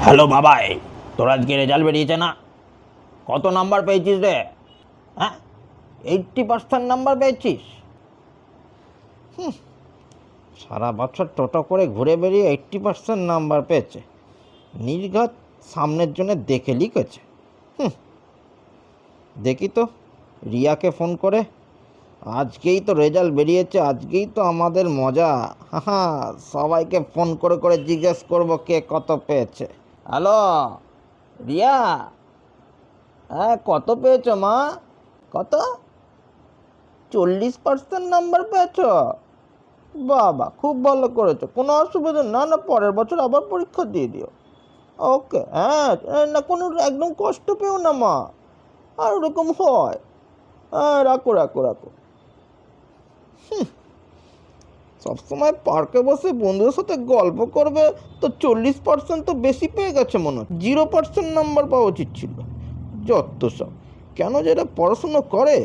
Hello বাবাই, তোর আজকে রেজাল্ট বেরিয়েছে না? কত নাম্বার পেয়েছিস রে? হ্যাঁ, 80% নাম্বার পেয়েছিস? সারা বছর টোটো করে ঘুরে বেরিয়ে 80% নাম্বার পেয়েছে। নির্ঘাত সামনের জন্য দেখে লিখেছে। দেখি তো রিয়াকে ফোন করে। আজকেই তো রেজাল্ট বেরিয়েছে, আজকেই তো আমাদের মজা। হ্যাঁ, সবাইকে ফোন করে করে জিজ্ঞেস করব কে কত পেয়েছে। হ্যালো রিয়া, হ্যাঁ কত পেয়েছো মা? কত? 40% নাম্বার পেয়েছো? বাবা, খুব ভালো করেছো, কোনো অসুবিধা না। না, পরের বছর আবার পরীক্ষা দিয়ে দিও। ওকে, হ্যাঁ। না, কোনো একদম কষ্ট পেও না মা। আর ওরকম হয়। হ্যাঁ, রাখো রাখো রাখো। সবসময় পার্কে বসে বন্ধুদের সাথে গল্প করবে, তো 40% তো বেশি পেয়ে গেছে মনে হয়। 0% নাম্বার পাওয়া উচিত ছিল। যত সব, কেন যে এরা পড়াশুনো করে।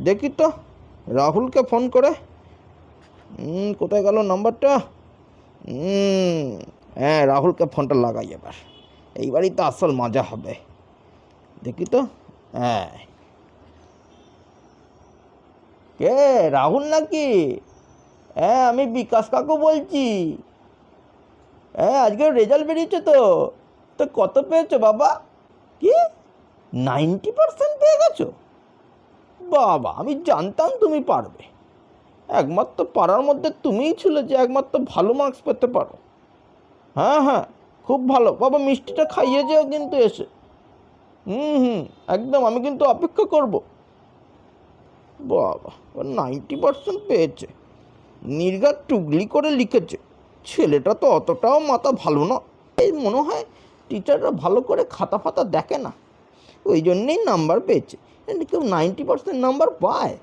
দেখি তো রাহুলকে ফোন করে। কোথায় গেল নাম্বারটা? হ্যাঁ, রাহুলকে ফোনটা লাগাই এবার। এইবারই তো আসল মজা হবে। দেখি তো। হ্যাঁ, কে? রাহুল নাকি? হ্যাঁ, আমি বিকাশ কাকু বলছি। হ্যাঁ, আজকে রেজাল্ট বেরিয়েছে তো। তো কত পেয়েছো বাবা? কি, 90% পেয়ে গেছো? বাবা, আমি জানতাম তুমি পারবে। একমাত্র পাড়ার মধ্যে তুমিই ছিল যে একমাত্র ভালো মার্কস পেতে পারো। হ্যাঁ হ্যাঁ, খুব ভালো বাবা, মিষ্টিটা খাইয়ে যেও কিন্তু এসে। হুম, একদম, আমি কিন্তু অপেক্ষা করব। বাবা, 90% পেয়েছে। নির্ঘাত টুগলি করে লিখেছে। ছেলেটা তো অতটাও মাথা ভালো না। এই মনে হয় টিচাররা ভালো করে খাতা ফাতা দেখে না, ওই জন্যেই নাম্বার পেয়েছে। কেউ 90% নাম্বার পায়?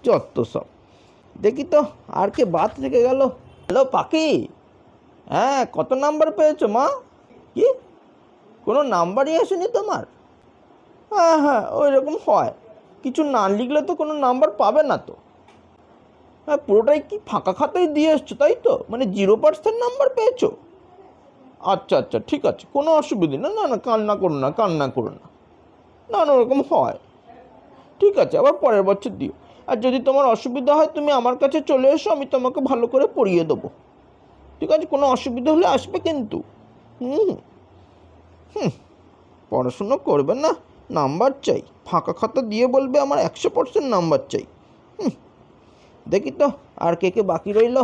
যত সব। দেখি তো আর কে বাদ রেখে গেল। হ্যালো পাখি, হ্যাঁ কত নাম্বার পেয়েছো মা? কি, কোনো নাম্বারই আসেনি তোমার? হ্যাঁ হ্যাঁ, ওই রকম হয়। কিছু না লিখলে তো কোনো নাম্বার পাবে না তো। হ্যাঁ, পুরোটাই কি ফাঁকা খাতায় দিয়ে এসছো তাই তো? মানে 0% নাম্বার পেয়েছো? আচ্ছা আচ্ছা, ঠিক আছে, কোনো অসুবিধা না। না না, কান্না করো না, কান্না করো না। না না, ওরকম হয়। ঠিক আছে, আবার পরের বছর দিও। আর যদি তোমার অসুবিধা হয় তুমি আমার কাছে চলে এসো, আমি তোমাকে ভালো করে পড়িয়ে দেবো। ঠিক আছে, কোনো অসুবিধা হলে আসবে কিন্তু। হুম হুম, পড়াশুনো করবে না, নাম্বার চাই, ফাঁকা খাতা দিয়ে বলবে আমার 100% নাম্বার চাই। দেখি তো আর কে কে বাকি রইল।